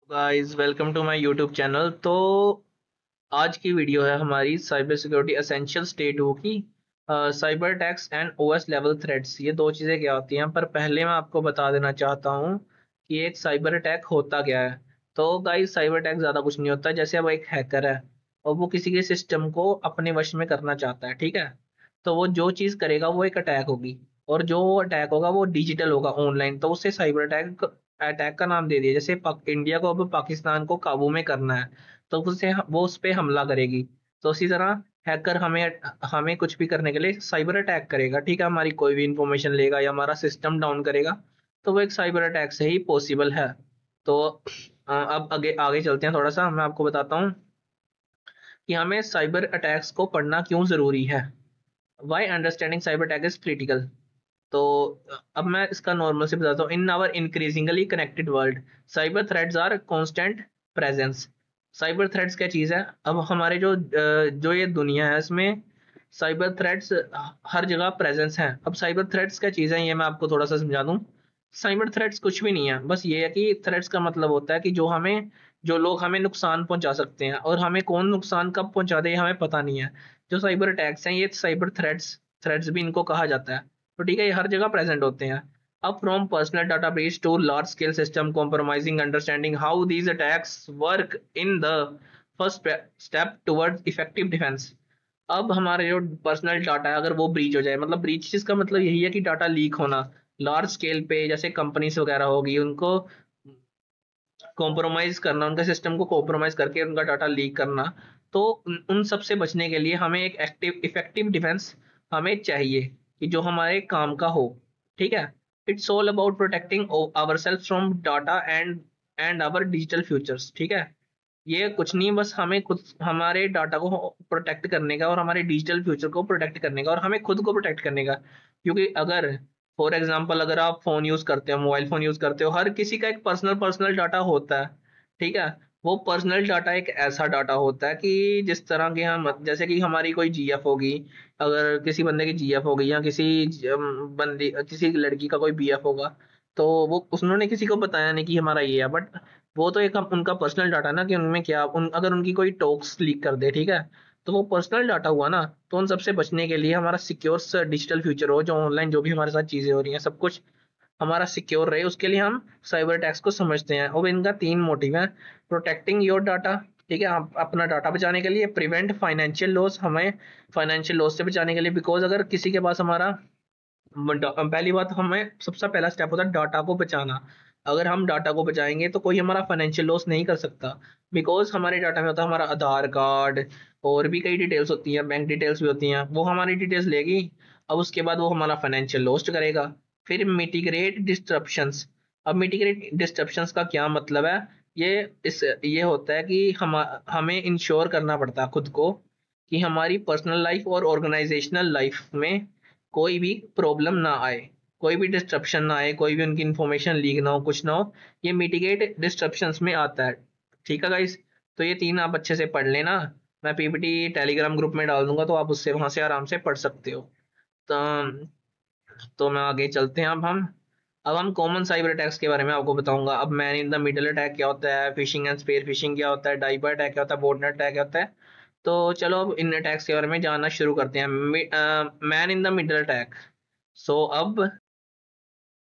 Guys welcome to my YouTube channel. तो आज की वीडियो है हमारी साइबर सिक्योरिटी एसेंशियल स्टे 2 की। Cyber attacks and OS level threats, ये दो चीज़ें क्या होती हैं। पर पहले मैं आपको बता देना चाहता हूँ कि एक साइबर अटैक होता क्या है। तो गाइस साइबर अटैक ज़्यादा कुछ नहीं होता। जैसे अब एक हैकर है और वो किसी के सिस्टम को अपने वश में करना चाहता है, ठीक है। तो वो जो चीज़ करेगा वो एक अटैक होगी, और जो अटैक होगा वो डिजिटल होगा, ऑनलाइन। तो उसे साइबर अटैक अटैक का नाम दे दिया। जैसे इंडिया को अब पाकिस्तान को काबू में करना है, तो उसे वो उस पर हमला करेगी। तो उसी तरह हैकर हमें हमें कुछ भी करने के लिए साइबर अटैक करेगा, ठीक है। हमारी कोई भी इंफॉर्मेशन लेगा या हमारा सिस्टम डाउन करेगा, तो वो एक साइबर अटैक से ही पॉसिबल है। तो अब आगे आगे चलते हैं। थोड़ा सा मैं आपको बताता हूँ कि हमें साइबर अटैक्स को पढ़ना क्यों जरूरी है। Why understanding cyber attack is critical. तो अब मैं इसका नॉर्मल से बताता हूँ। In our increasingly connected world, cyber threats are constant presence. Cyber threats क्या चीज़ है। अब हमारे जो ये दुनिया है इसमें साइबर थ्रेट्स हर जगह प्रेजेंस है। अब साइबर थ्रेट्स क्या चीज़ है, ये मैं आपको थोड़ा सा समझा दूं। साइबर थ्रेट्स कुछ भी नहीं है, बस ये है कि थ्रेट्स का मतलब होता है कि जो लोग हमें नुकसान पहुंचा सकते हैं, और हमें कौन नुकसान कब पहुंचा दे हमें पता नहीं है। जो साइबर अटैक्स हैं ये साइबर थ्रेट्स थ्रेट्स भी इनको कहा जाता है। तो ठीक है, ये हर जगह प्रेजेंट होते हैं। अब from personal data breach to large scale system compromising understanding how these attacks work in the first step towards effective defence. अब हमारे जो पर्सनल डाटा है अगर वो ब्रीच हो जाए, मतलब ब्रीच का मतलब यही है कि डाटा लीक होना लार्ज स्केल पे, जैसे कंपनीज वगैरह होगी, उनको कॉम्प्रोमाइज करना, उनके सिस्टम को कॉम्प्रोमाइज करके उनका डाटा लीक करना। तो उन सब से बचने के लिए हमें एक एक्टिव इफेक्टिव डिफेंस हमें चाहिए कि जो हमारे काम का हो, ठीक है। It's all about protecting our self from data and our digital futures, ठीक है। ये कुछ नहीं, बस हमें खुद हमारे डाटा को प्रोटेक्ट करने का, और हमारे डिजिटल फ्यूचर को प्रोटेक्ट करने का, और हमें खुद को प्रोटेक्ट करने का। क्योंकि अगर फॉर एग्जांपल अगर आप फोन यूज करते हो, मोबाइल फोन यूज करते हो, हर किसी का एक पर्सनल पर्सनल डाटा होता है, ठीक है। वो पर्सनल डाटा एक ऐसा डाटा होता है कि जिस तरह की हम, जैसे कि हमारी कोई जीएफ होगी, अगर किसी बंदे की जीएफ होगी, या बंदी किसी लड़की का कोई बीएफ होगा, तो वो उन्होंने किसी को बताया नहीं कि हमारा ये है, बट वो तो एक उनका पर्सनल डाटा ना, कि उनमें क्या अगर उनकी कोई टॉक्स लीक कर दे, ठीक है, तो वो पर्सनल डाटा हुआ ना। तो उन सबसे बचने के लिए हमारा सिक्योर डिजिटल फ्यूचर हो, जो ऑनलाइन जो भी हमारे साथ चीजें हो रही हैं सब कुछ हमारा सिक्योर रहे, उसके लिए हम साइबर अटैक्स को समझते हैं। और इनका तीन मोटिव है। प्रोटेक्टिंग योर डाटा, ठीक है, आप अपना डाटा बचाने के लिए। प्रिवेंट फाइनेंशियल लॉस, हमें फाइनेंशियल लॉस से बचाने के लिए, बिकॉज अगर किसी के पास हमारा पहली बात, हमें सबसे पहला स्टेप होता है डाटा को बचाना। अगर हम डाटा को बचाएंगे तो कोई हमारा फाइनेंशियल लॉस नहीं कर सकता, बिकॉज हमारे डाटा में होता है हमारा आधार कार्ड, और भी कई डिटेल्स होती हैं, बैंक डिटेल्स भी होती हैं, वो हमारी डिटेल्स लेगी। अब उसके बाद वो हमारा फाइनेंशियल लॉस करेगा। फिर मिटिगेट डिस्ट्रप्शंस। अब मिटिगेट डिस्ट्रप्शंस का क्या मतलब है। ये होता है कि हमें इंश्योर करना पड़ता है खुद को कि हमारी पर्सनल लाइफ और ऑर्गेनाइजेशनल लाइफ में कोई भी प्रॉब्लम ना आए, कोई भी डिस्ट्रप्शन ना आए, कोई भी उनकी इंफॉर्मेशन लीक ना हो, कुछ ना हो। ये मिटिगेट डिस्ट्रप्शंस में आता है, ठीक है गाइस। तो ये तीन आप अच्छे से पढ़ लेना। मैं पीपीटी टेलीग्राम ग्रुप में डाल दूंगा, तो आप उससे वहां से आराम से पढ़ सकते हो। तो मैं आगे चलते हैं। अब हम कॉमन साइबर अटैक्स के बारे में आपको बताऊंगा। अब man in the middle attack क्या होता है, फिशिंग एंड स्पेयर फिशिंग क्या होता है, डाइवर अटैक क्या होता है, बॉटनेट अटैक क्या होता है। तो चलो अब इन अटैक्स के बारे में जानना शुरू करते हैं। Man in the middle attack. So अब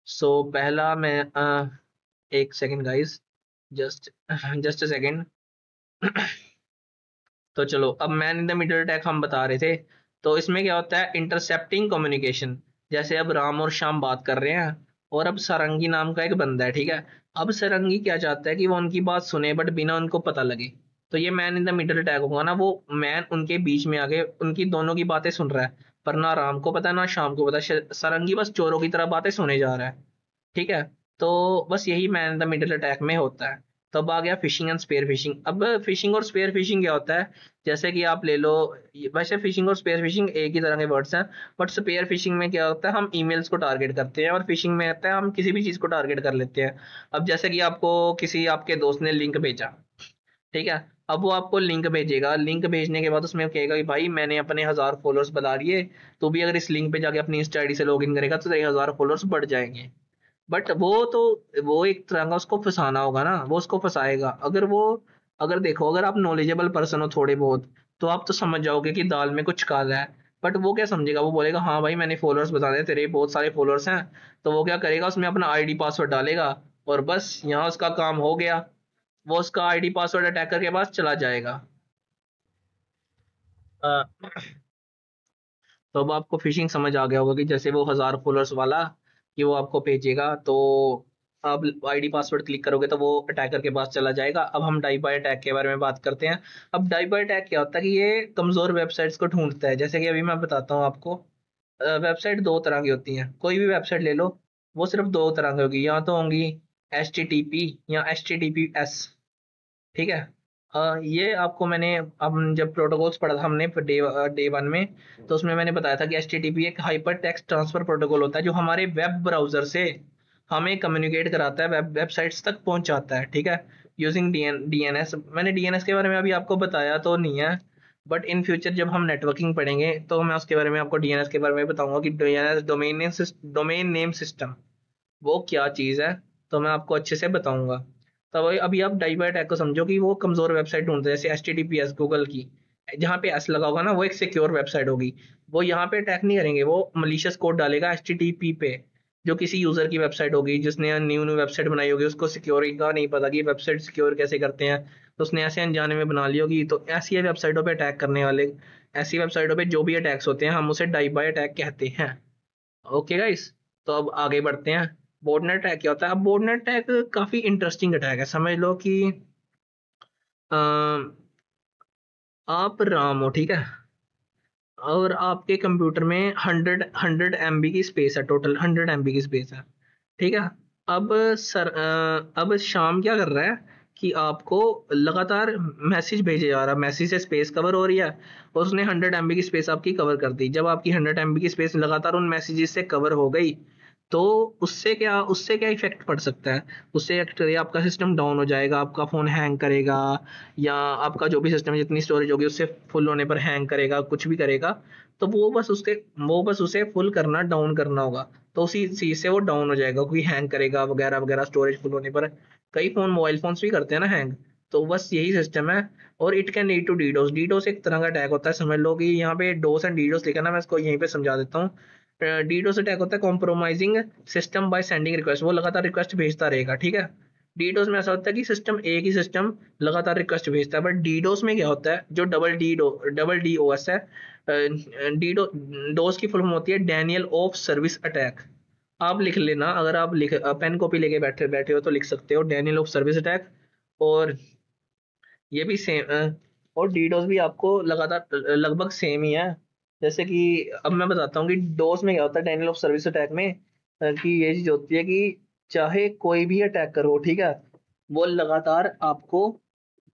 सो पहला मैं एक second guys, just just a second. तो चलो अब man in the middle attack हम बता रहे थे। तो इसमें क्या होता है, इंटरसेप्टिंग कम्युनिकेशन। जैसे अब राम और श्याम बात कर रहे हैं, और अब सारंगी नाम का एक बंदा है, ठीक है। अब सारंगी क्या चाहता है कि वो उनकी बात सुने, बट बिना उनको पता लगे। तो ये man in the middle attack होगा ना, वो मैन उनके बीच में आके उनकी दोनों की बातें सुन रहा है, पर ना राम को पता ना श्याम को पता। सारंगी बस चोरों की तरह बातें सुने जा रहा है, ठीक है। तो बस यही man in the middle attack में होता है। तब आ गया फिशिंग एंड स्पेयर फिशिंग। अब फिशिंग और स्पेयर फिशिंग क्या होता है, जैसे कि आप ले लो, वैसे फिशिंग और स्पेयर फिशिंग एक ही तरह के वर्ड्स हैं, बट स्पेयर फिशिंग में क्या होता है, हम ईमेल्स को टारगेट करते हैं, और फिशिंग में आता है हम किसी भी चीज को टारगेट कर लेते हैं। अब जैसे कि आपको किसी आपके दोस्त ने लिंक भेजा, ठीक है। अब वो आपको लिंक भेजेगा, लिंक भेजने के बाद उसमें कहेगा कि भाई मैंने अपने 1000 फॉलोअर्स बढ़ा दिए, तो भी अगर इस लिंक पे जाके अपनी इंस्टा आईडी से लॉग इन करेगा तो तेरे 1000 फॉलोअर्स बढ़ जाएंगे। बट वो तो, वो एक तरह का उसको फंसाना होगा ना, वो उसको फंसाएगा। अगर वो, अगर देखो, अगर आप नॉलेजेबल पर्सन हो थोड़े बहुत, तो आप तो समझ जाओगे कि दाल में कुछ काला है। बट वो क्या समझेगा, वो बोलेगा हाँ भाई मैंने फॉलोअर्स बता दिए, तेरे बहुत सारे फॉलोअर्स हैं। तो वो क्या करेगा, उसमें अपना आईडी पासवर्ड डालेगा, और बस यहाँ उसका काम हो गया। वो उसका आईडी पासवर्ड अटैकर के पास चला जाएगा। अ, तो अब आपको फिशिंग समझ आ गया होगा कि जैसे वो 1000 फॉलोअर्स वाला, कि वो आपको भेजेगा, तो आप आईडी पासवर्ड क्लिक करोगे तो वो अटैकर के पास चला जाएगा। अब हम डाई बाय अटैक के बारे में बात करते हैं। अब डाई बाय अटैक क्या होता है कि ये कमजोर वेबसाइट्स को ढूंढता है। जैसे कि अभी मैं बताता हूँ आपको। वेबसाइट दो तरह की होती हैं, कोई भी वेबसाइट ले लो, वो सिर्फ दो तरह की होगी, या तो होंगी HTTP या HTTPS। ठीक है। ये आपको मैंने, अब जब प्रोटोकॉल्स पढ़ा था हमने डे वन में, तो उसमें मैंने बताया था कि HTTP एक हाइपर टेक्स्ट ट्रांसफर प्रोटोकॉल होता है, जो हमारे वेब ब्राउजर से हमें कम्युनिकेट कराता है, वेबसाइट्स तक पहुंचाता है। ठीक है। Using DNS। मैंने DNS के बारे में अभी आपको बताया तो नहीं है, बट इन फ्यूचर जब हम नेटवर्किंग पढ़ेंगे तो मैं उसके बारे में आपको DNS के बारे में बताऊंगा कि DNS, डोमेन नेम सिस्टम, वो क्या चीज़ है। तो मैं आपको अच्छे से बताऊंगा। तब अभी आप डाई बाय अटैक को समझो कि वो कमजोर वेबसाइट ढूंढते हैं, जैसे HTTPS गूगल की, जहाँ पे एस लगा होगा ना, वो एक सिक्योर वेबसाइट होगी। वो यहाँ पे अटैक नहीं करेंगे, वो मलिशियस कोड डालेगा HTTP पे, जो किसी यूजर की वेबसाइट होगी जिसने न्यू न्यू वेबसाइट बनाई होगी, उसको सिक्योरिटी का नहीं पता कि वेबसाइट सिक्योर कैसे करते हैं, तो उसने ऐसे अनजाने में बना ली होगी। तो ऐसी वेबसाइटों पे अटैक करने वाले, ऐसी वेबसाइटों पे जो भी अटैक्स होते हैं, हम उसे डाई बाय अटैक कहते हैं। Okay guys. तो अब आगे बढ़ते हैं। बोर्डनेट अटैक क्या होता है? अब बोर्डनेट अटैक काफी इंटरेस्टिंग अटैक है। समझ लो कि अम, आप राम हो, ठीक है, और आपके कंप्यूटर में 100 MB की स्पेस है, टोटल 100 MB की स्पेस है। ठीक है। अब अब शाम क्या कर रहा है कि आपको लगातार मैसेज भेजे जा रहा है, मैसेज से स्पेस कवर हो रही है, और उसने 100 MB की स्पेस आपकी कवर कर दी। जब आपकी 100 MB की स्पेस लगातार उन मैसेजेस से कवर हो गई, तो उससे क्या इफेक्ट पड़ सकता है? उससे एक्चुअली आपका सिस्टम डाउन हो जाएगा, आपका फोन हैंग करेगा, या आपका जो भी सिस्टम जितनी स्टोरेज होगी उससे फुल होने पर हैंग करेगा, कुछ भी करेगा। तो वो बस उसे फुल करना, डाउन करना होगा, तो उसी चीज से वो डाउन हो जाएगा, क्योंकि हैंग करेगा वगैरह वगैरह स्टोरेज फुल होने पर। कई फोन, मोबाइल फोन्स भी करते हैं ना हैंग। तो बस यही सिस्टम है। और it can lead to DDoS. DDoS एक तरह का अटैक होता है, समझ लो कि यहाँ पे डोस एंड डीडोस लिखा है ना, मैं इसको यहीं पे समझा देता हूँ। डीडोस अटैक होता है compromising system by sending request. वो लगातार रिक्वेस्ट भेजता रहेगा, ठीक है। डीडोस में ऐसा होता है कि एक ही सिस्टम लगातार रिक्वेस्ट भेजता है। बट डीडोस में क्या होता है, जो डबल डी ओ एस है, डीडो डोस की फुल फॉर्म होती है डैनियल ऑफ सर्विस अटैक। आप लिख लेना, अगर आप लिख पेन कॉपी लेके बैठे बैठे हो तो लिख सकते हो डैनियल ऑफ सर्विस अटैक। और ये भी सेम, और डीडोस भी आपको लगातार लगभग सेम ही है। जैसे कि अब मैं बताता हूँ कि डोस में क्या होता है डैनियल ऑफ सर्विस अटैक में, कि ये चीज होती है कि चाहे कोई भी अटैक करो, ठीक है, वो लगातार आपको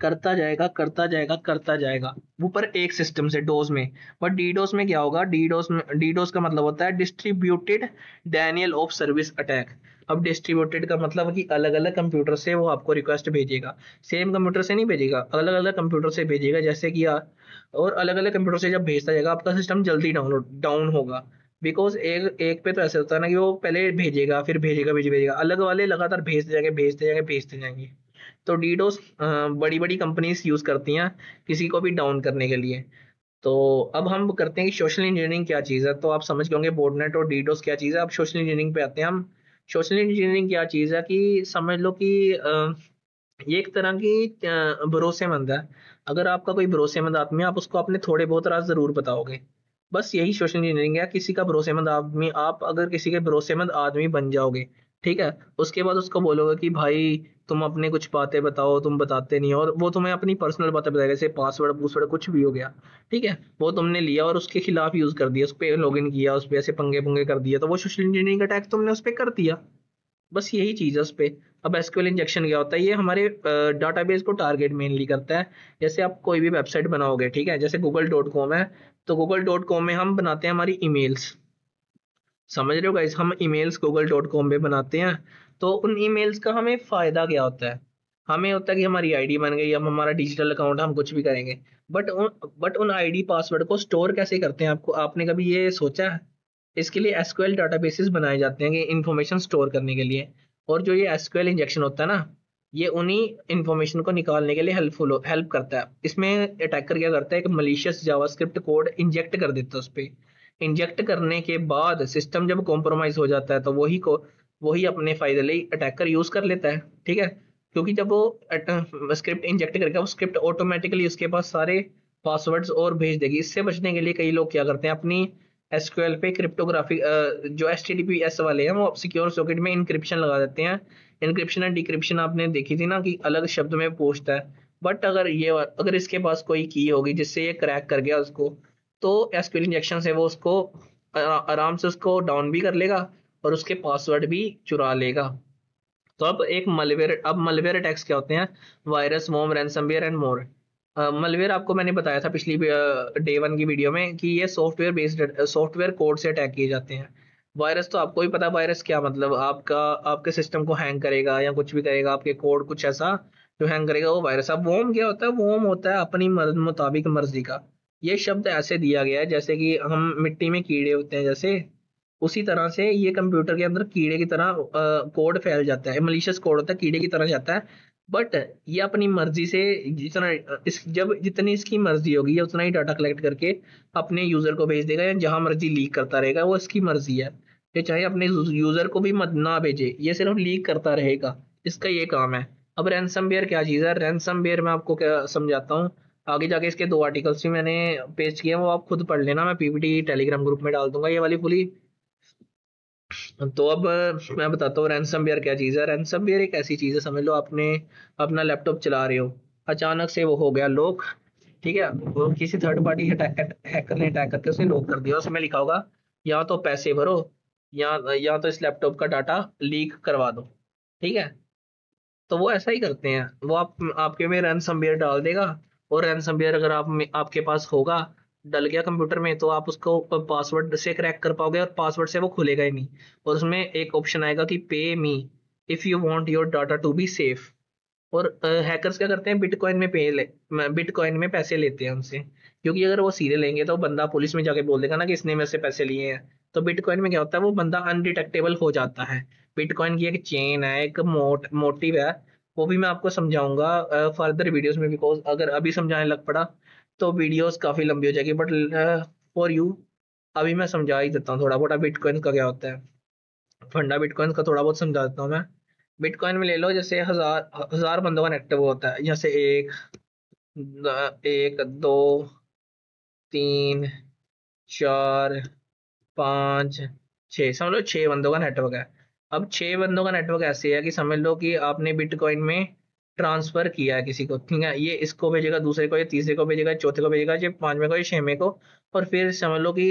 करता जाएगा, करता जाएगा, करता जाएगा, वो पर एक सिस्टम से, डोस में। बट डीडोस में क्या होगा, डीडोस का मतलब होता है distributed Daniel of service attack. अब डिस्ट्रीब्यूटेड का मतलब है कि अलग अलग कंप्यूटर से वो आपको रिक्वेस्ट भेजेगा, सेम कंप्यूटर से नहीं भेजेगा, अलग अलग कंप्यूटर से भेजेगा। जैसे कि और अलग अलग कंप्यूटर से जब भेजता जाएगा, आपका सिस्टम जल्दी डाउन होगा। बिकॉज एक एक पे तो ऐसे होता है ना कि वो पहले भेजेगा, फिर भेजेगा, भेजेगा, अलग वाले लगातार भेजते जाएंगे, भेजते जाएंगे, भेजते जाएंगे। तो डीडोस बड़ी बड़ी कंपनीज यूज करती हैं किसी को भी डाउन करने के लिए। तो अब हम करते हैं कि सोशल इंजीनियरिंग क्या चीज़ है। तो आप समझ गए होंगे बोर्डनेट और डीडोस क्या चीज़ है। अब सोशल इंजीनियरिंग पे आते हैं हम। सोशल इंजीनियरिंग क्या चीज़ है कि समझ लो कि ये एक तरह की भरोसेमंद है। अगर आपका कोई भरोसेमंद आदमी है, आप उसको अपने थोड़े बहुत राज जरूर बताओगे। बस यही सोशल इंजीनियरिंग है, किसी का भरोसेमंद आदमी, आप अगर किसी के भरोसेमंद आदमी बन जाओगे, ठीक है, उसके बाद उसको बोलोगे कि भाई तुम अपने कुछ बातें बताओ, तुम बताते नहीं हो, और वो तुम्हें अपनी पर्सनल बातें बताएगा, जैसे पासवर्ड पूसवर्ड कुछ भी हो गया, ठीक है, वो तुमने लिया और उसके खिलाफ यूज कर दिया, उस पर लॉग इन किया, उस पर ऐसे पंगे पुंगे कर दिया, तो वो सोशल इंजीनियरिंग अटैक तुमने उस पर कर दिया। बस यही चीज़ है उस पे। अब एसक्यूएल इंजेक्शन क्या होता है, ये हमारे डाटाबेस को टारगेट मेनली करता है। जैसे आप कोई भी वेबसाइट बनाओगे, ठीक है, जैसे गूगल.com है, तो गूगल.com में हम बनाते हैं हमारी ईमेल्स। समझ रहे हो गाइस, हम ईमेल्स गूगल.com पे बनाते हैं। तो उन ईमेल्स का हमें फायदा क्या होता है? हमें होता है कि हमारी आईडी बन गई, अब हमारा डिजिटल अकाउंट, हम कुछ भी करेंगे। बट उन आईडी पासवर्ड को स्टोर कैसे करते हैं, आपको आपने कभी ये सोचा है? इसके लिए एसक्यूएल डाटाबेसेस बनाए जाते हैं कि इंफॉर्मेशन स्टोर करने के लिए। और जो ये एसक्यूएल इंजेक्शन होता है ना, ये उन्हीं इंफॉर्मेशन को निकालने के लिए हेल्प करता है। इसमें अटैकर क्या करता है, एक मलिशियस जावास्क्रिप्ट कोड इंजेक्ट कर देता है उस पर। इंजेक्ट करने के बाद सिस्टम जब कॉम्प्रोमाइज हो जाता है तो वही अपने फायदे लिए अटैकर यूज कर लेता है। ठीक है, क्योंकि जब वो स्क्रिप्ट इंजेक्ट करेगा, वो स्क्रिप्ट ऑटोमेटिकली उसके पास सारे पासवर्ड्स और भेज देगी। इससे बचने के लिए कई लोग क्या करते हैं, अपनी एसक्यूएल पे क्रिप्टोग्राफिक जो एचटीटीपीएस वाले हैं वो सिक्योर सॉकेट में इंक्रिप्शन लगा देते हैं। इंक्रिप्शन एंड डिक्रिप्शन आपने देखी थी ना कि अलग शब्द में पूछता है। बट अगर इसके पास कोई की होगी जिससे ये क्रैक कर गया उसको, तो एसक्यूएल इंजेक्शन से वो उसको आराम से उसको डाउन भी कर लेगा और उसके पासवर्ड भी चुरा लेगा। तो अब मलवेयर अटैक्स क्या होते हैं, virus, worm, ransomware and more. Malware आपको मैंने बताया था पिछली डे वन की वीडियो में कि ये सॉफ्टवेयर कोड से अटैक किए जाते हैं। वायरस तो आपको ही पता, वायरस क्या मतलब, आपके सिस्टम को हैंग करेगा या कुछ भी करेगा, आपके कोड कुछ ऐसा जो हैंग करेगा, वो वायरस। अब वॉर्म क्या होता है, वॉर्म होता है अपनी मुताबिक मर्जी का। ये शब्द ऐसे दिया गया है जैसे कि हम मिट्टी में कीड़े होते हैं जैसे, उसी तरह से ये कंप्यूटर के अंदर कीड़े की तरह कोड फैल जाता है, मलिशियस कोड होता है, कीड़े की तरह जाता है। बट ये अपनी मर्जी से जितना जब जितनी इसकी मर्जी होगी ये उतना ही डाटा कलेक्ट करके अपने यूजर को भेज देगा, या जहां मर्जी लीक करता रहेगा, वो इसकी मर्जी है। ये चाहे अपने यूजर को भी मत ना भेजे, ये सिर्फ लीक करता रहेगा, इसका ये काम है। अब रैंसमवेयर क्या चीज़ है, रैंसमवेयर मैं आपको क्या समझाता हूँ। आगे जाके इसके दो आर्टिकल्स भी मैंने पेस्ट किए हैं, वो आप खुद पढ़ लेना, मैं पीपीटी टेलीग्राम ग्रुप में डाल दूंगा ये वाली पूरी। तो अब मैं बताता हूँ रैंसमवेयर क्या चीज़ है। रैंसमवेयर एक ऐसी चीज़ है, समझ लो आपने अपना लैपटॉप चला रहे हो, अचानक से वो हो गया लॉक। ठीक है, वो किसी थर्ड पार्टी हैकर ने अटैक करके उसे लॉक कर दिया। उसमें लिखा होगा या तो पैसे भरो या तो इस लैपटॉप का डाटा लीक करवा दो। ठीक है, तो वो ऐसा ही करते हैं, वो आपके में रैनसमवेयर डाल देगा। और रैनसमवेयर अगर आपके पास होगा, डल गया कंप्यूटर में, तो आप उसको पासवर्ड से क्रैक कर पाओगे और पासवर्ड से वो खुलेगा ही नहीं। और उसमें एक ऑप्शन आएगा कि pay me if you want your data to be safe. और हैकर्स क्या करते हैं, बिटकॉइन में पैसे लेते हैं उनसे, क्योंकि अगर वो सीधे लेंगे तो बंदा पुलिस में जाके बोल देगा ना कि इसने मेरे से पैसे लिए हैं। तो बिटकॉइन में क्या होता है, वो बंदा अनडिटेक्टेबल हो जाता है। बिटकॉइन की एक चेन है, एक मोटिव है, वो भी मैं आपको समझाऊंगा फर्दर वीडियोस में, बिकॉज अगर अभी समझाने लग पड़ा तो वीडियोस काफी लंबी हो जाएगी। बट फॉर यू अभी मैं समझा ही देता हूँ थोड़ा बहुत बिटकॉइन का क्या होता है। फंडा बिटकॉइन का थोड़ा बहुत समझा देता हूँ मैं। बिटकॉइन में ले लो, जैसे हजार हजार बंदों का नेटवर्क होता है, जैसे एक दो तीन चार पाँच छः, समझ लो छः बंदों का नेटवर्क है। अब छः बंदों का नेटवर्क ऐसे है कि समझ लो कि आपने बिटकॉइन में ट्रांसफर किया है किसी को। ठीक है, ये इसको भेजेगा, दूसरे को, ये तीसरे को भेजेगा, चौथे को भेजेगा, ये पांचवें को, ये छठवें को। और फिर समझ लो कि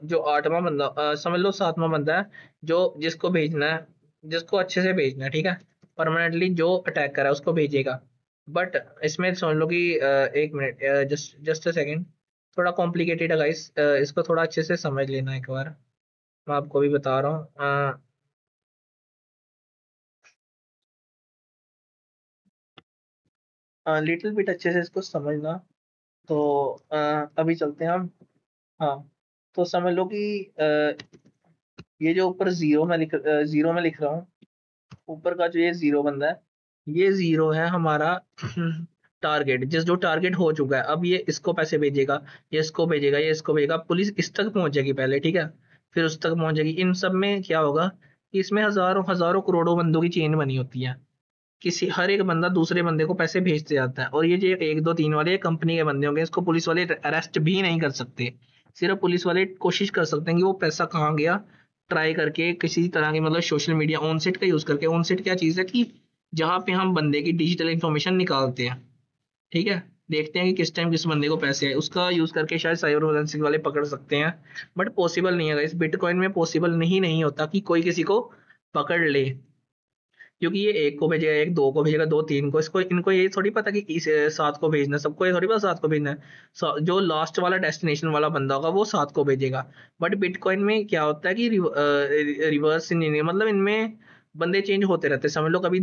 जो आठवां बंदा, समझ लो सातवां बंदा है, जो जिसको भेजना है, जिसको अच्छे से भेजना है। ठीक है, परमानेंटली जो अटैक करा है उसको भेजेगा। बट इसमें समझ लो कि एक minute, just just a second, थोड़ा कॉम्प्लिकेटेड है गाइस, इसको थोड़ा अच्छे से समझ लेना एक बार, मैं आपको भी बता रहा हूँ। लिटिल बिट अच्छे से इसको समझना। तो अभी चलते हैं हम। हाँ, तो समझ लो कि ये जो ऊपर जीरो में लिख रहा हूँ, ऊपर का जो ये जीरो बंदा है, ये जीरो है हमारा टारगेट, जिस जो टारगेट हो चुका है। अब ये इसको पैसे भेजेगा, ये इसको भेजेगा, ये इसको भेजेगा, पुलिस इस तक पहुंचेगी पहले। ठीक है, फिर उस तक पहुंचेगी। इन सब में क्या होगा कि इसमें हजारों हजारों करोड़ों बंदों की चेन बनी होती है, किसी हर एक बंदा दूसरे बंदे को पैसे भेजते जाता है। और ये जो एक दो तीन वाले कंपनी के बंदे होंगे, इसको पुलिस वाले अरेस्ट भी नहीं कर सकते। सिर्फ पुलिस वाले कोशिश कर सकते हैं कि वो पैसा कहाँ गया ट्राई करके, किसी तरह की मतलब सोशल मीडिया ऑनसेट का यूज करके। ऑनसेट क्या चीज़ है कि जहाँ पे हम बंदे की डिजिटल इंफॉर्मेशन निकालते हैं। ठीक है, देखते हैं कि किस टाइम किस बंदे को पैसे है, उसका यूज करके शायद साइबर फोरेंसिक वाले पकड़ सकते हैं। बट पॉसिबल नहीं है, इस बिटकॉइन में पॉसिबल नहीं होता कि कोई किसी को पकड़ ले, क्योंकि ये एक को भेजेगा, एक दो को भेजेगा, दो तीन को, इसको इनको ये थोड़ी पता कि इस सात को भेजना है, सबको ये थोड़ी पता सात को भेजना है। जो लास्ट वाला डेस्टिनेशन वाला बंदा होगा वो सात को भेजेगा। बट बिटकॉइन में क्या होता है कि रिवर्स नहीं, मतलब इनमें बंदे चेंज होते रहते हैं। समझ लो कभी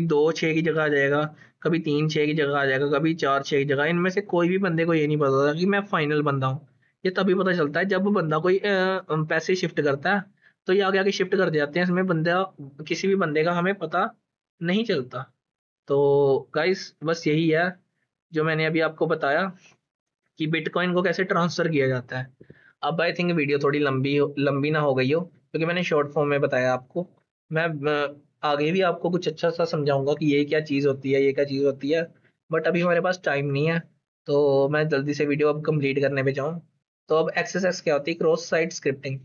दो छः की जगह आ जाएगा, कभी तीन छः की जगह आ जाएगा, कभी चार छः की जगह। इनमें से कोई भी बंदे को ये नहीं पता था कि मैं फाइनल बंदा हूँ। ये तभी पता चलता है जब बंदा कोई पैसे शिफ्ट करता है, तो ये आगे आगे शिफ्ट कर जाते हैं, इसमें बंदा, किसी भी बंदे का हमें पता नहीं चलता। तो गाइस बस यही है जो मैंने अभी आपको बताया कि बिटकॉइन को कैसे ट्रांसफर किया जाता है। अब आई थिंक वीडियो थोड़ी लंबी ना हो गई हो, क्योंकि मैंने शॉर्ट फॉर्म में बताया आपको। मैं आगे भी आपको कुछ अच्छा सा समझाऊंगा कि ये क्या चीज़ होती है, ये क्या चीज़ होती है, बट अभी हमारे पास टाइम नहीं है, तो मैं जल्दी से वीडियो अब कंप्लीट करने पे जाऊँ। तो अब एक्सएसएस क्या होती है? Cross site scripting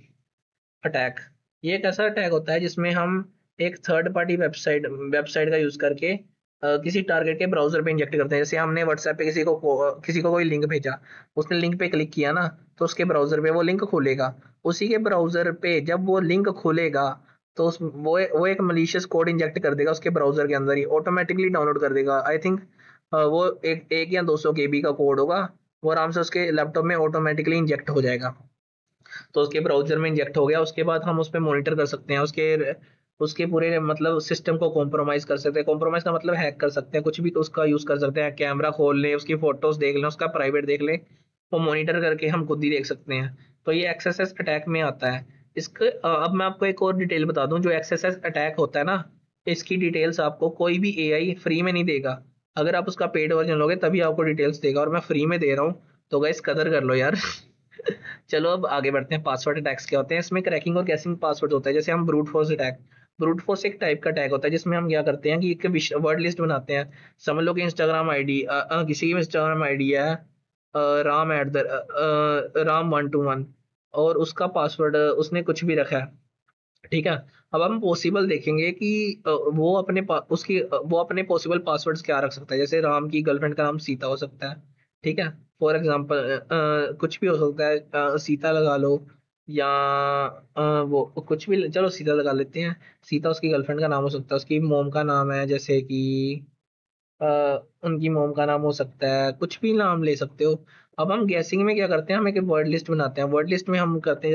attack. ये एक ऐसा अटैक होता है जिसमें हम एक थर्ड पार्टी वेबसाइट का यूज करके किसी टारगेट के ब्राउजर पे इंजेक्ट करते हैं। जैसे हमने व्हाट्सएप पे किसी को कोई लिंक भेजा, उसने लिंक पे क्लिक किया ना, तो उसके ब्राउजर पे वो लिंक खुलेगा। उसी के ब्राउजर पे जब वो लिंक खुलेगा, तो वो एक मलिशियस कोड इंजेक्ट कर देगा उसके ब्राउजर के अंदर ही, ऑटोमेटिकली डाउनलोड कर देगा। आई थिंक वो एक या 200 केबी का कोड होगा, वो आराम से उसके लैपटॉप में ऑटोमेटिकली इंजेक्ट हो जाएगा। तो उसके ब्राउजर में इंजेक्ट हो गया, उसके बाद हम उस पर मॉनिटर कर सकते हैं, उसके उसके पूरे मतलब सिस्टम को कॉम्प्रोमाइज कर सकते हैं। कॉम्प्रोमाइज का मतलब हैक कर सकते हैं, कुछ भी उसका यूज कर सकते हैं। कैमरा खोल लें, उसकी फोटोज देख लें, उसका प्राइवेट देख लें, वो मॉनिटर करके हम खुद ही देख सकते हैं। तो ये एक्सएसएस अटैक में आता है। इसके अब मैं आपको एक और डिटेल बता दूं, जो एक्सएसएस अटैक होता है ना, इसकी डिटेल्स आपको कोई भी एआई फ्री में नहीं देगा। अगर आप उसका पेड वर्जन लोगे तभी आपको डिटेल्स देगा, और मैं फ्री में दे रहा हूँ, तो गाइस कदर कर लो यार। चलो अब आगे बढ़ते हैं। पासवर्ड अटैक्स क्या होते हैं? इसमें क्रैकिंग और गैसिंग पासवर्ड होता है। जैसे हम brute force attack, brute force एक टाइप का अटैक होता है जिसमें हम क्या करते हैं कि एक वर्ड लिस्ट बनाते हैं। समझ लो कि इंस्टाग्राम आईडी, किसी की इंस्टाग्राम आईडी है राम एट द राम 121, और उसका पासवर्ड उसने कुछ भी रखा है, ठीक है। अब हम पॉसिबल देखेंगे कि वो अपने पॉसिबल पासवर्ड्स क्या रख सकता है। जैसे राम की गर्लफ्रेंड का नाम सीता हो सकता है, ठीक है, फॉर एग्जांपल। कुछ भी हो सकता है, सीता लगा लो, या वो कुछ भी, चलो सीता लगा लेते हैं। सीता उसकी गर्लफ्रेंड का नाम हो सकता है, उसकी मोम का नाम है, जैसे कि अ, उनकी मोम का नाम हो सकता है, कुछ भी नाम ले सकते हो। अब हम गैसिंग में क्या करते हैं, हम एक वर्ड लिस्ट बनाते हैं। वर्ड लिस्ट में हम करते हैं,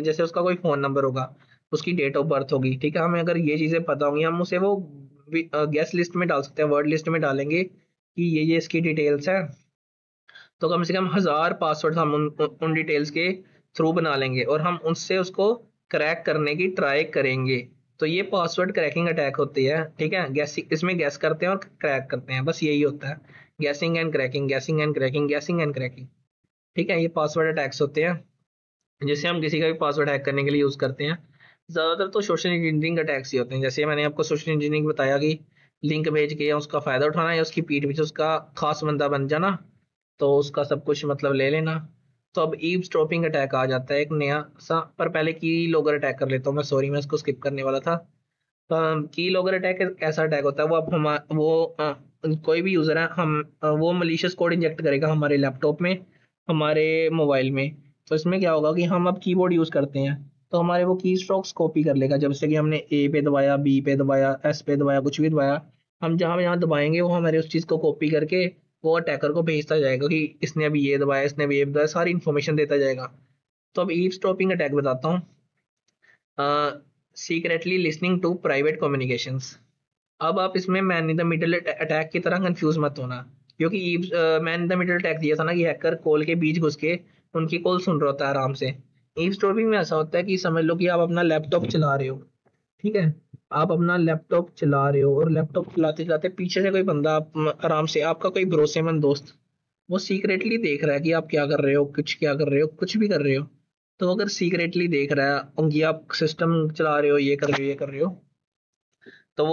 जैसे उसका कोई फोन नंबर होगा, उसकी डेट ऑफ बर्थ होगी, ठीक है, हमें अगर ये चीजें पता होंगी, हम उसे वो गैस लिस्ट में डाल सकते हैं। वर्ड लिस्ट में डालेंगे कि ये इसकी डिटेल्स है, तो कम से कम 1000 पासवर्ड हम उन डिटेल्स के थ्रू बना लेंगे, और हम उससे उसको क्रैक करने की ट्राई करेंगे। तो ये पासवर्ड क्रैकिंग अटैक होती है, ठीक है। गैसिंग, इसमें गैस करते हैं और क्रैक करते हैं, बस यही होता है। Guessing and cracking, guessing and cracking, guessing and cracking, ठीक है। ये पासवर्ड अटैक्स होते हैं जिसे हम किसी का भी पासवर्ड हैक करने के लिए यूज करते हैं। ज्यादातर तो सोशल इंजीनियरिंग अटैक्स ही होते हैं। जैसे मैंने आपको सोशल इंजीनियरिंग बताया कि लिंक भेज के या उसका फायदा उठाना, या उसकी पीठ पीछे उसका खास बंदा बन जाना, तो उसका सब कुछ मतलब ले लेना। तो अब ईव्सड्रॉपिंग अटैक आ जाता है एक नया सा, पर पहले की लॉगर अटैक कर लेता हूँ मैं, सॉरी मैं इसको स्किप करने वाला था। की लॉगर अटैक ऐसा अटैक होता है, वो अब हम वो कोई भी यूजर है, वो मलिशियस कोड इंजेक्ट करेगा हमारे लैपटॉप में, हमारे मोबाइल में। तो इसमें क्या होगा कि हम अब कीबोर्ड यूज करते हैं, तो हमारे वो की स्ट्रोक्स कॉपी कर लेगा। जब से कि हमने ए पे दबाया, बी पे दबाया, एस पे दबाया, कुछ भी दबाया, हम जहां जहाँ दबाएंगे वो हमारे उस चीज को कॉपी करके वो अटैकर को भेजता जाएगा कि इसने अभी ये दबाया, इसने अभी ये दबाया, सारी इन्फॉर्मेशन देता जाएगा। तो अब ईव्सड्रॉपिंग अटैक बताता हूँ। Secretly listening to private communications. अब आप इसमें man in the middle attack की तरह कंफ्यूज मत होना, क्योंकि man in the middle attack दिया था ना कि हैकर कॉल के बीच घुस के उनकी कॉल सुन रहा होता है आराम से। ईव्सड्रॉपिंग में ऐसा होता है कि समझ लो कि आप अपना लैपटॉप चला रहे हो, ठीक है, आप अपना लैपटॉप चला रहे हो, और लैपटॉप चलाते चलाते पीछे से कोई बंदा आराम से, आपका कोई भरोसेमंद दोस्त, वो सीक्रेटली देख रहा है कि आप क्या कर रहे हो, कुछ क्या कर रहे हो, कुछ भी कर रहे हो। तो अगर सीक्रेटली देख रहा है कि आप सिस्टम चला रहे हो, ये कर रहे हो, ये कर रहे हो, तो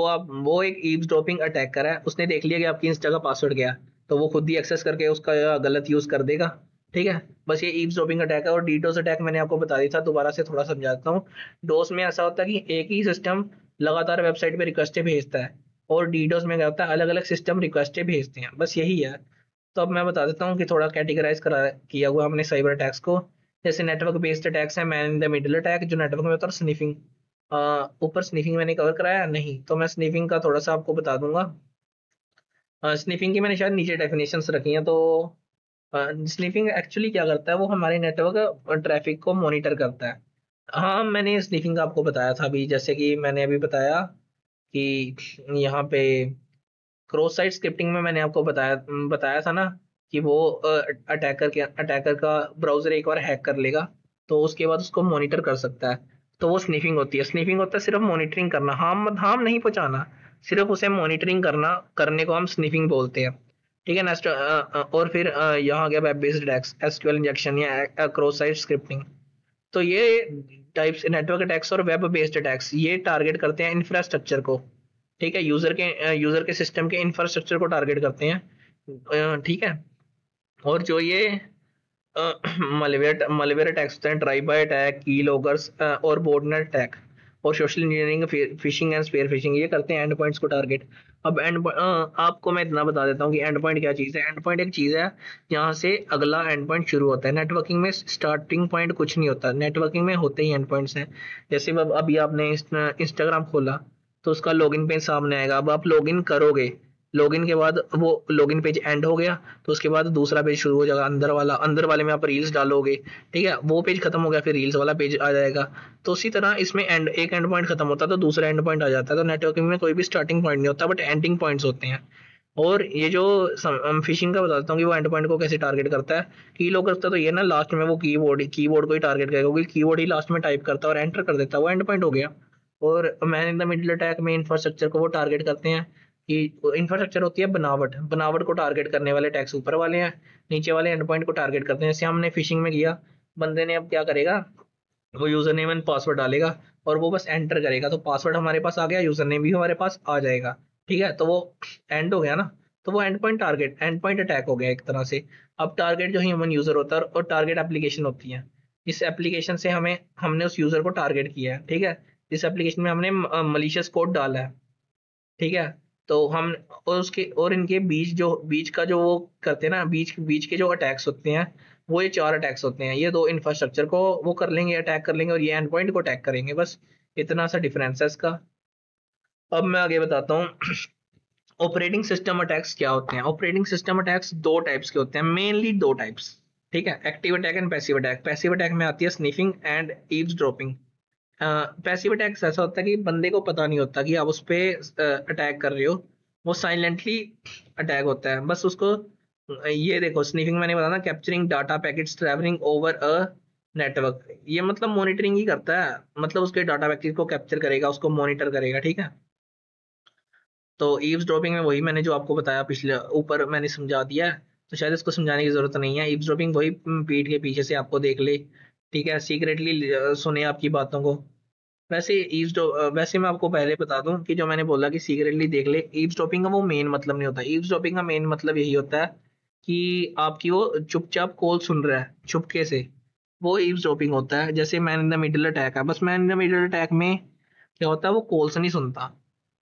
वो एक ईव्सड्रॉपिंग अटैक करा है। उसने देख लिया कि आपकी इंस्टा का पासवर्ड क्या है, तो वो खुद ही एक्सेस करके उसका गलत यूज कर देगा, ठीक है। बस ये ईव्सड्रॉपिंग अटैक है। और डीडोस अटैक मैंने आपको बता दिया था, दोबारा से थोड़ा समझाता हूँ। डोस में ऐसा होता है कि एक ही सिस्टम लगातार वेबसाइट पे रिक्वेस्टें भेजता है, और डीडोस में क्या होता है, अलग अलग सिस्टम रिक्वेस्टें भेजते हैं, बस यही है। तो अब मैं बता देता हूँ कि थोड़ा कैटेगराइज करा किया हुआ हमने साइबर अटैक्स को। जैसे नेटवर्क बेस्ड अटैक्स है, man in the middle attack जो नेटवर्क में होता है, स्निफिंग। ऊपर स्निफिंग मैंने कवर कराया नहीं, तो मैं स्निफिंग का थोड़ा सा आपको बता दूंगा। स्निफिंग की मैंने शायद नीचे डेफिनेशंस रखी हैं। तो स्निफिंग एक्चुअली क्या करता है, वो हमारे नेटवर्क ट्रैफिक को मॉनिटर करता है। हाँ, मैंने स्निफिंग का आपको बताया था अभी, जैसे कि मैंने अभी बताया कि यहाँ पे क्रॉस साइट स्क्रिप्टिंग में मैंने आपको बताया बताया था ना कि वो अटैकर का ब्राउजर एक बार हैक कर लेगा, तो उसके बाद उसको मॉनिटर कर सकता है। तो वो स्निफिंग होती है। स्निफिंग होता है सिर्फ मॉनिटरिंग करना, हार्म नहीं पहुंचाना, सिर्फ उसे मॉनिटरिंग करना, करने को हम स्निफिंग बोलते हैं। ठीक है। नेक्स्ट और फिर यहाँ आ गया web based attacks, SQL injection या क्रॉस साइट स्क्रिप्टिंग। तो ये टाइप्स नेटवर्क अटैक्स और वेब बेस्ड अटैक्स ये टारगेट करते हैं इंफ्रास्ट्रक्चर को। ठीक है, यूजर के सिस्टम के इंफ्रास्ट्रक्चर को टारगेट करते हैं। ठीक है। और जो ये मलवेयर अटैक्स होते हैं, drive by attack, key loggers और बोर्डनेट अटैक और social engineering, phishing and spear phishing, ये करते हैं एंड पॉइंट्स को टारगेट। अब आपको मैं इतना बता देता हूँ कि एंड पॉइंट क्या चीज़ है। एंड पॉइंट एक चीज़ है जहाँ से अगला एंड पॉइंट शुरू होता है। नेटवर्किंग में स्टार्टिंग पॉइंट कुछ नहीं होता, नेटवर्किंग में होते ही एंड पॉइंट्स हैं। जैसे अब अभी आपने इंस्टाग्राम खोला तो उसका लॉगिन पेज सामने आएगा। अब आप लॉगिन करोगे, लॉगिन के बाद वो लॉगिन पेज एंड हो गया, तो उसके बाद दूसरा पेज शुरू हो जाएगा, अंदर वाले में आप रील्स डालोगे। ठीक है, वो पेज खत्म हो गया, फिर रील्स वाला पेज आ जाएगा। तो उसी तरह इसमें एक एंड पॉइंट खत्म होता है तो दूसरा एंड पॉइंट आ जाता है। तो नेटवर्किंग में कोई भी स्टार्टिंग पॉइंट नहीं होता, बट एंडिंग पॉइंट्स होते हैं। और ये जो फिशिंग का बताता हूँ कि वो एंड पॉइंट को कैसे टारगेट करता है। की लोग करता है तो ये ना, लास्ट में वो कीबोर्ड को ही टारगेट करेगा, क्योंकि कीबोर्ड ही लास्ट में टाइप करता है और एंटर कर देता है, वो एंड पॉइंट हो गया। और man in the middle attack में इंफ्रास्ट्रक्चर को वो टारगेट करते हैं कि इंफ्रास्ट्रक्चर होती है बनावट, बनावट को टारगेट करने वाले टैक्स ऊपर वाले हैं, नीचे वाले एंड पॉइंट को टारगेट करते हैं। जैसे हमने फिशिंग में किया, बंदे ने अब क्या करेगा, वो यूजर नेम एंड पासवर्ड डालेगा और वो बस एंटर करेगा, तो पासवर्ड हमारे पास आ गया, यूजर नेम भी हमारे पास आ जाएगा। ठीक है, तो वो एंड हो गया ना। तो वो एंड पॉइंट अटैक हो गया एक तरह से। अब टारगेट जो ह्यूमन यूजर होता है और टारगेट एप्लीकेशन होती है। इस एप्लीकेशन से हमने उस यूजर को टारगेट किया है। ठीक है, इस एप्लीकेशन में हमने मलिशियस कोड डाला है। ठीक है, तो हम और इनके बीच का जो वो करते हैं ना, बीच बीच के जो अटैक्स होते हैं, वो ये 4 अटैक्स होते हैं। ये 2 इंफ्रास्ट्रक्चर को वो कर लेंगे, अटैक कर लेंगे, और ये एंड पॉइंट को अटैक करेंगे। बस इतना सा डिफरेंस है इसका। अब मैं आगे बताता हूँ ऑपरेटिंग सिस्टम अटैक्स क्या होते हैं। ऑपरेटिंग सिस्टम अटैक्स 2 टाइप्स के होते हैं, मेनली 2 टाइप्स। ठीक है, active attack and passive attack. Passive attack में आती है sniffing and eavesdropping. Passive attacks ऐसा होता है कि बंदे को पता नहीं होता कि आप उस पर अटैक कर रहे हो, वो साइलेंटली अटैक होता है। बस उसको ये देखो, स्नीफिंग मैंने बताया ना, capturing data packets travelling over a network, ये मतलब मॉनिटरिंग ही करता है, मतलब उसके डाटा पैकेट को कैप्चर करेगा, उसको मॉनिटर करेगा। ठीक है, तो ईव्सड्रॉपिंग में वही मैंने जो आपको बताया पिछले ऊपर मैंने समझा दिया है, तो शायद इसको समझाने की जरूरत नहीं है। ईव्सड्रॉपिंग वही पीठ के पीछे से आपको देख ले, ठीक है, सीक्रेटली सुने आपकी बातों को। वैसे मैं आपको पहले बता दूं कि जो मैंने बोला कि सीक्रेटली देख ले, ईव्सड्रॉपिंग का वो मेन मतलब नहीं होता। ईव्सड्रॉपिंग का मेन मतलब यही होता है कि आपकी वो चुपचाप कॉल सुन रहा है चुपके से, वो ईव्सड्रॉपिंग होता है। जैसे man in the middle attack है, बस man in the middle attack में क्या होता है, वो कॉल्स नहीं सुनता।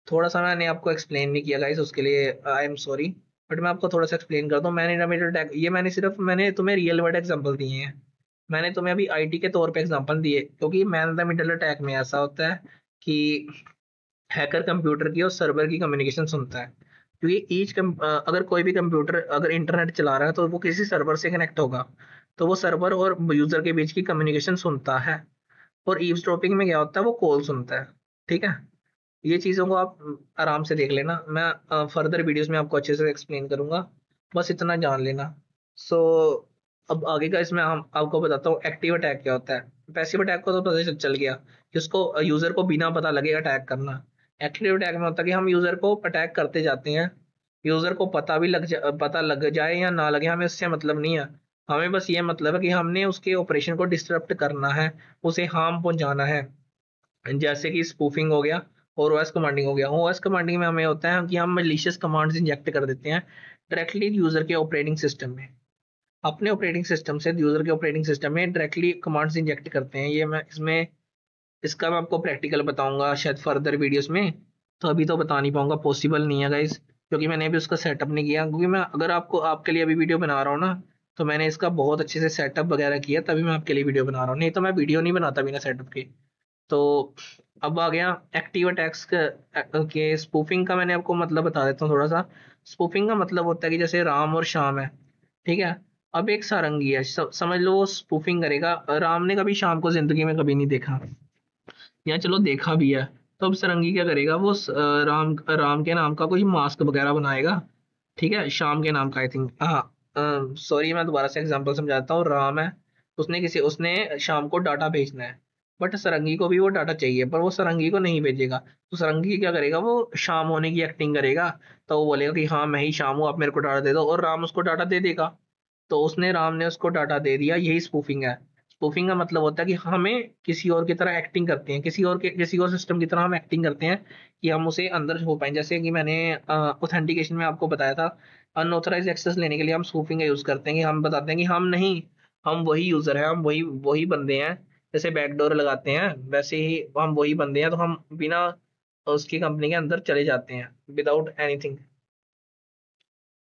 थोड़ा सा मैंने आपको एक्सप्लेन नहीं किया गाइस, उसके लिए आई एम सॉरी, बट मैं आपको थोड़ा सा एक्सप्लेन करता हूँ। Man in the middle attack ये मैंने तुम्हें रियल वर्ल्ड एग्जांपल दिए हैं, मैंने तुम्हें अभी आईटी के तौर पे एग्जांपल दिए, क्योंकि man in the middle attack में ऐसा होता है कि हैकर कंप्यूटर की और सर्वर की कम्युनिकेशन सुनता है। क्योंकि अगर कोई भी कंप्यूटर अगर इंटरनेट चला रहा है तो वो किसी सर्वर से कनेक्ट होगा, तो वो सर्वर और यूजर के बीच की कम्युनिकेशन सुनता है। और ईव्सड्रॉपिंग में क्या होता है, वो कॉल सुनता है। ठीक है, ये चीज़ों को आप आराम से देख लेना, मैं फर्दर वीडियोस में आपको अच्छे से एक्सप्लेन करूंगा, बस इतना जान लेना। सो अब आगे का इसमें हम आपको बताता हूँ एक्टिव अटैक क्या होता है। पैसिव अटैक को तो पता ही चल गया कि उसको यूजर को बिना पता लगे अटैक करना। एक्टिव अटैक में होता है कि हम यूजर को अटैक करते जाते हैं, यूजर को पता लग जाए या ना लगे, हमें उससे मतलब नहीं है। हमें बस ये मतलब है कि हमने उसके ऑपरेशन को डिस्टरप्ट करना है, उसे हार्म पहुंचाना है। जैसे कि स्पूफिंग हो गया और ओएस कमांडिंग हो गया। ओएस कमांडिंग में हमें होता है कि हम मलिशियस कमांड्स इंजेक्ट कर देते हैं डायरेक्टली यूजर के ऑपरेटिंग सिस्टम में, अपने ऑपरेटिंग सिस्टम से यूजर के ऑपरेटिंग सिस्टम में डायरेक्टली कमांड्स इंजेक्ट करते हैं। ये मैं इसमें इसका मैं आपको प्रैक्टिकल बताऊंगा शायद फर्दर वीडियोस में, तो अभी तो बता नहीं पाऊंगा, पॉसिबल नहीं है गाइस, क्योंकि मैंने अभी उसका सेटअप नहीं किया। क्योंकि मैं अगर आपको आपके लिए अभी वीडियो बना रहा हूँ ना, तो मैंने इसका बहुत अच्छे से सेटअप वगैरह किया, तभी मैं आपके लिए वीडियो बना रहा हूँ, नहीं तो मैं वीडियो नहीं बनाता बिना सेटअप के। तो अब आ गया एक्टिव अटैक्स के स्पूफिंग का, मैंने आपको मतलब बता देता हूँ थोड़ा सा। स्पूफिंग का मतलब होता है कि जैसे राम और श्याम है, ठीक है, अब एक सारंगी है, समझ लो वो स्पूफिंग करेगा। राम ने कभी शाम को जिंदगी में कभी नहीं देखा, या चलो देखा भी है, तो अब सारंगी क्या करेगा, वो राम राम के नाम का कोई मास्क वगैरह बनाएगा। ठीक है, शाम के नाम का आई थिंक, हाँ, सॉरी मैं दोबारा से एग्जांपल समझाता हूँ। राम है, उसने शाम को डाटा भेजना है, बट सरंगी को भी वो डाटा चाहिए, पर वो सरंगी को नहीं भेजेगा। तो सरंगी क्या करेगा, वो शाम होने की एक्टिंग करेगा। तो वो बोलेगा कि हाँ मैं ही शाम हूँ, आप मेरे को डाटा दे दो, और राम उसको डाटा दे देगा। तो राम ने उसको डाटा दे दिया, यही स्पूफिंग है। स्पूफिंग का मतलब होता है कि हमें किसी और की तरह एक्टिंग करते हैं, किसी और सिस्टम की तरह हम एक्टिंग करते हैं कि हम उसे अंदर हो पाए। जैसे कि मैंने ऑथेंटिकेशन में आपको बताया था, अनऑथराइज एक्सेस लेने के लिए हम स्पूफिंग का यूज करते हैं कि हम बताते हैं कि हम नहीं, हम वही यूजर हैं, हम वही वही बंदे हैं। जैसे बैकडोर लगाते हैं वैसे ही हम वही बंदे हैं, तो हम बिना उसकी कंपनी के अंदर चले जाते हैं without anything,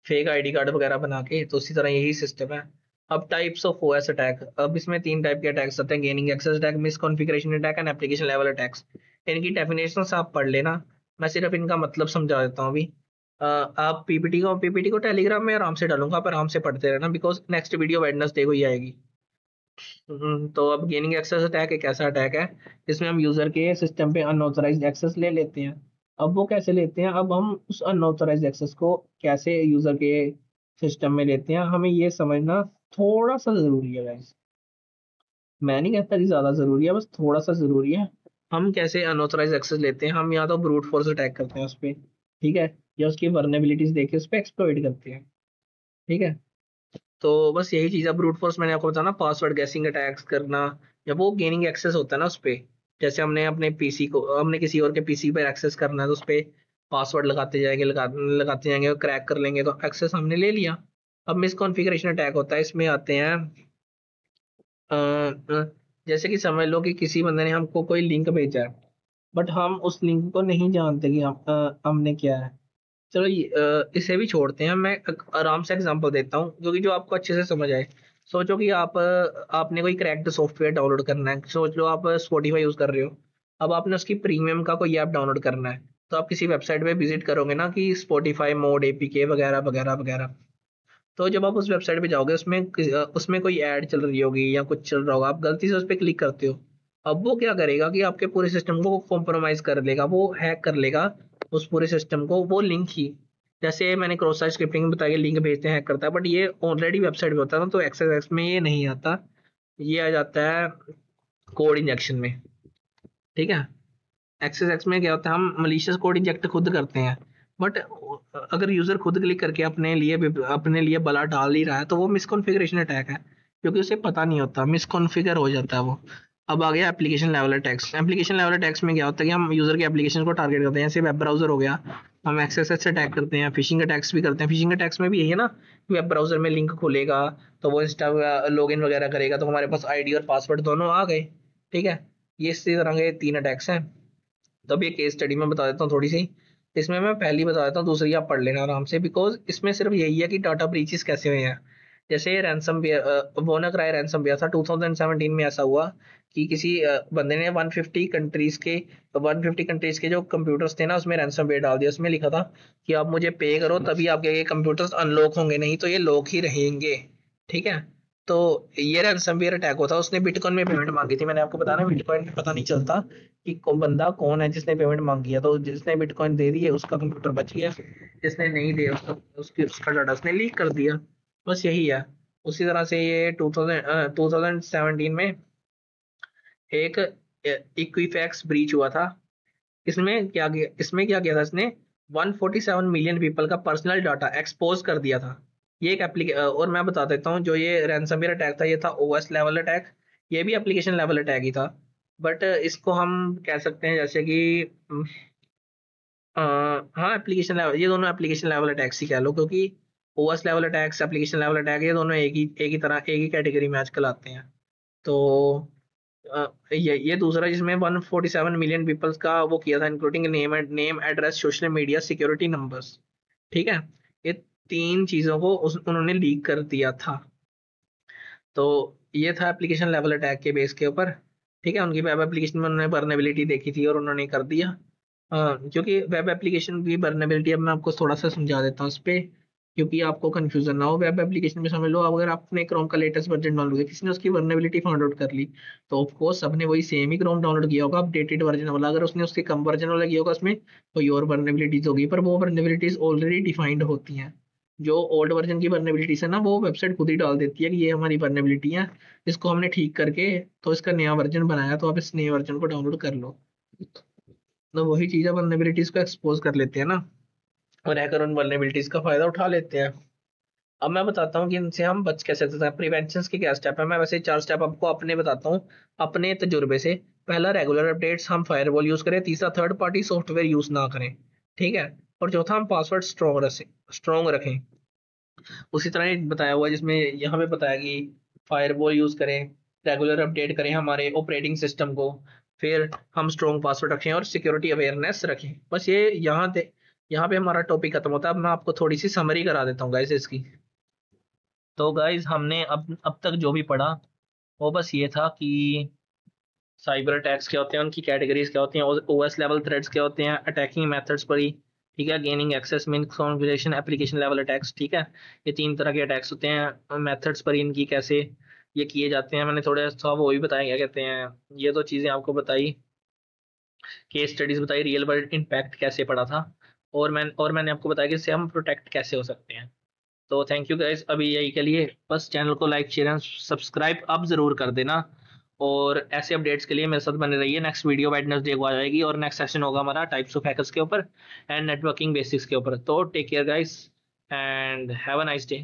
fake ID card वगैरह बना के। तो उसी तरह यही सिस्टम है। अब टाइप्स ऑफ ओएस अटैक, अब इसमें 3 टाइप के अटैक्स आते हैं: gaining access attack, misconfiguration attack and application level attacks. इनकी डेफिनेशंस आप पढ़ लेना, मैं सिर्फ इनका मतलब समझा देता हूँ अभी। आप पीपीटी को टेलीग्राम में आराम से डालूंगा, आप आराम से पढ़ते रहना, बिकॉज नेक्स्ट वीडियो वेडनेसडे को ही आएगी। तो अब गेनिंग एक्सेस अटैक एक ऐसा अटैक है जिसमें हम यूजर के सिस्टम पे अनऑथराइज्ड एक्सेस ले लेते हैं। अब वो कैसे लेते हैं, अब हम उस अनऑथराइज्ड एक्सेस को कैसे यूजर के सिस्टम में लेते हैं, हमें ये समझना थोड़ा सा जरूरी है गाइस। मैं नहीं कहता कि ज्यादा जरूरी है, बस थोड़ा सा जरूरी है। हम कैसे अनऑथराइज्ड एक्सेस लेते हैं, हम या तो ब्रूट फोर्स अटैक करते हैं उस पर, ठीक है, या उसकी वर्नेबिलिटीज देख के उस पर एक्सप्लॉइट करते हैं, ठीक है। तो बस यही चीज़ है ब्रूट फोर्स, मैंने आपको बताया ना, पासवर्ड गैसिंग अटैक्स करना। जब वो गेनिंग एक्सेस होता है ना उस पे, जैसे हमने किसी और के पीसी पर एक्सेस करना है, तो उस पे पासवर्ड लगाते जाएंगे और क्रैक कर लेंगे, तो एक्सेस हमने ले लिया। अब मिस कॉन्फ़िगरेशन अटैक होता है, इसमें आते हैं जैसे कि समझ लो कि किसी बंदे ने हमको कोई लिंक भेजा है, बट हम उस लिंक को नहीं जानते कि हमने क्या है। चलो इसे भी छोड़ते हैं, मैं आराम से एग्जांपल देता हूँ जो कि जो आपको अच्छे से समझ आए। सोचो कि आपने कोई क्रैक्ड सॉफ्टवेयर डाउनलोड करना है, सोच लो आप स्पॉटिफाई यूज कर रहे हो। अब आपने उसकी प्रीमियम का कोई ऐप डाउनलोड करना है, तो आप किसी वेबसाइट पे विजिट करोगे ना, कि स्पॉटिफाई मोड एपीके वगैरह वगैरह वगैरह। तो जब आप उस वेबसाइट पे जाओगे, उसमें कोई ऐड चल रही होगी या कुछ चल रहा होगा, आप गलती से उस पर क्लिक करते हो। अब वो क्या करेगा कि आपके पूरे सिस्टम को कॉम्प्रोमाइज कर लेगा, वो हैक कर लेगा उस पूरे सिस्टम को, वो लिंक ही। जैसे मैंने क्रॉस साइट स्क्रिप्टिंग में बताया कि लिंक भेजते हैं हैक करता है, बट ये ऑलरेडी वेबसाइट पे होता है ना, तो एक्सेस एक्स में ये नहीं आता, ये आ जाता है कोड इंजेक्शन में, ठीक है। एक्सेस एक्स में क्या होता है, हम मलिशियस कोड इंजेक्ट खुद करते हैं, बट अगर यूजर खुद क्लिक करके अपने लिए बला डाल ही रहा है, तो वो मिसकॉन्फ़िगरेशन अटैक है, क्योंकि उसे पता नहीं होता, मिसकॉन्फ़िगर हो जाता है वो। अब आ गया application level attacks. Application level attacks में क्या होता है कि हम यूजर के एप्लीकेशन को टारगेट करते हैं, जैसे वेब ब्राउजर हो गया, हम एक्सेस से अटैक करते हैं, फिशिंग अटैक्स भी करते हैं। फिशिंग अटैक्स में भी यही है ना, वेब ब्राउजर में लिंक खुलेगा, तो वो इंस्टा लॉगिन वगैरह करेगा, तो हमारे पास आईडी और पासवर्ड दोनों आ गए, ठीक है। ये इसी तरह के 3 अटैक्स हैं। तो अब ये केस स्टडी में बता देता हूँ थोड़ी सी। इसमें मैं पहली बता देता हूँ, दूसरी आप पढ़ लेना आराम से, बिकॉज इसमें सिर्फ यही है कि डाटा ब्रीचेस कैसे हुए हैं। जैसे ransomware, WannaCry ransomware था 2017 में। ऐसा हुआ कि किसी बंदे ने 150 कंट्रीज के जो कंप्यूटर्स थे ना, उसमें रैंसम वेयर डाल दिया। उसमें लिखा था कि आप मुझे पे करो तभी आपके ये कंप्यूटर्स अनलॉक होंगे, नहीं तो ये लॉक ही रहेंगे, ठीक है। तो ये रैंसमवेयर अटैक होता, उसने बिटकॉइन में पेमेंट मांगी थी। मैंने आपको बताया ना, बिटकॉइन में पता नहीं चलता कि बंदा कौन है जिसने पेमेंट मांगी है। तो जिसने बिटकॉइन दे दी है उसका कंप्यूटर बच गया, जिसने नहीं दिया उसका डाटा उसने लीक कर दिया। बस यही है। उसी तरह से ये 2017 में एक इक्विफैक्स ब्रीच हुआ था। इसमें क्या किया था इसने, 147 मिलियन पीपल का पर्सनल डाटा एक्सपोज कर दिया था। ये एक एप्लीकेशन, और मैं बता देता हूँ, जो ये रैंसमवेयर अटैक था, ये था ओएस लेवल अटैक। ये भी एप्लीकेशन लेवल अटैक ही था, बट इसको हम कह सकते हैं जैसे कि अ, हाँ एप्लीकेशन लेवल, ये दोनों एप्लीकेशन लेवल अटैक्स ही कह लो, क्योंकि OS level attacks, application level attack, ये दोनों एक ही कैटेगरी में आजकल आते हैं। तो ये दूसरा जिसमें 147 मिलियन पीपल्स का वो किया था, including name address social media security numbers, ठीक है। ये 3 चीजों को उन्होंने लीक कर दिया था। तो ये था एप्लीकेशन लेवल अटैक के बेस के ऊपर, ठीक है। उनकी वेब एप्लीकेशन में उन्होंने वर्नेबिलिटी देखी थी और उन्होंने कर दिया। क्योंकि वेब एप्लीकेशन की वर्नेबिलिटी, अब मैं आपको थोड़ा सा समझा देता हूँ इस पे, क्योंकि आपको कंफ्यूजन ना हो। वेब एप्लीकेशन में समझ लो, अगर आपने क्रोम का लेटेस्ट वर्जन डाउनलोड किया, किसी ने उसकी वर्नेबिलिटी फाइंड आउट कर ली, तो ऑफकोर्स सबने वही सेम ही क्रोम डाउनलोड किया होगा, अपडेटेड वर्जन वाला। अगर उसने उसके कम वर्जन वाला किया होगा, उसमें कोई और वर्नेबिलिटीज होगी, पर वो वर्नेबिलिटीज ऑलरेडी डिफाइंड होती हैं। जो ओल्ड वर्जन की वर्नेबिलिटीज है ना, वो वेबसाइट खुद ही डाल देती है कि ये हमारी वर्नेबिलिटी है, इसको हमने ठीक करके तो इसका नया वर्जन बनाया, तो आप इस नए वर्जन को डाउनलोड कर लो। तो वही चीज़ है, वर्नेबिलिटीज को एक्सपोज कर लेते हैं ना, और हैकर उन वर्नेबिलिटीज का फायदा उठा लेते हैं। अब मैं बताता हूँ कि इनसे हम बच कैसे सकते हैं। प्रिवेंशन के क्या स्टेप है, मैं वैसे 4 स्टेप आपको अपने बताता हूँ अपने तजुर्बे से। पहला, रेगुलर अपडेट्स, हम फायरवॉल यूज करें। तीसरा, थर्ड पार्टी सॉफ्टवेयर यूज ना करें, ठीक है। और चौथा, हम पासवर्ड स्ट्रॉन्ग रखें। उसी तरह ही बताया हुआ है जिसमें यहाँ पे बताया कि फायरवॉल यूज करें, रेगुलर अपडेट करें हमारे ऑपरेटिंग सिस्टम को, फिर हम स्ट्रॉन्ग पासवर्ड रखें और सिक्योरिटी अवेयरनेस रखें। बस ये यहाँ पे हमारा टॉपिक खत्म होता है। अब मैं आपको थोड़ी सी समरी करा देता हूँ गाइस इसकी। तो गाइज हमने अब तक जो भी पढ़ा वो बस ये था कि साइबर अटैक्स क्या होते हैं, उनकी कैटेगरीज क्या होती हैं, ओएस लेवल थ्रेड्स क्या होते हैं, अटैकिंग मेथड्स पर ही, ठीक है, gaining access, mean configuration, application level attacks, ठीक है। ये 3 तरह के अटैक्स होते हैं। मेथड्स पर इनकी कैसे ये किए जाते हैं मैंने थोड़ा सा वो भी बताया, क्या कहते हैं, ये तो चीज़ें आपको बताई, केस स्टडीज बताई, रियल वर्ल्ड इम्पैक्ट कैसे पड़ा था, और मैंने आपको बताया कि इससे हम प्रोटेक्ट कैसे हो सकते हैं। तो थैंक यू गाइस, अभी यही के लिए बस। चैनल को लाइक शेयर एंड सब्सक्राइब अब जरूर कर देना, और ऐसे अपडेट्स के लिए मेरे साथ बने रहिए। नेक्स्ट वीडियो वेडनेसडे को आ जाएगी, और नेक्स्ट सेशन होगा हमारा टाइप्स ऑफ हैकर्स के ऊपर एंड नेटवर्किंग बेसिक्स के ऊपर। तो take care guys and have a nice day.